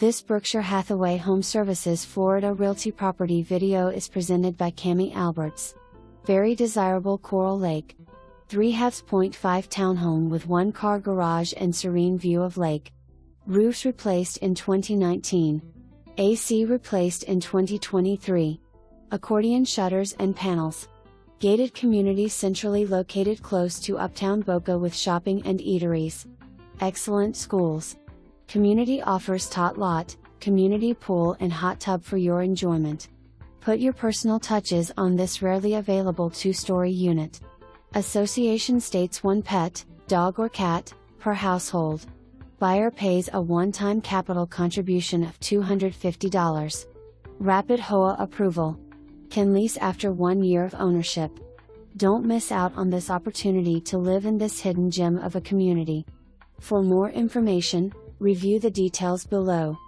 This Berkshire Hathaway HomeServices Florida Realty property video is presented by Cami Alberts. Very desirable Coral Lake. 3.5 townhome with 1-car garage and serene view of lake. Roofs replaced in 2019. AC replaced in 2023. Accordion shutters and panels. Gated community centrally located close to uptown Boca with shopping and eateries. Excellent schools. Community offers tot lot, community pool and hot tub for your enjoyment. Put your personal touches on this rarely available 2-story unit. Association states 1 pet, dog or cat, per household. Buyer pays a one-time capital contribution of $250. Rapid HOA approval. Can lease after 1 year of ownership. Don't miss out on this opportunity to live in this hidden gem of a community. For more information, review the details below.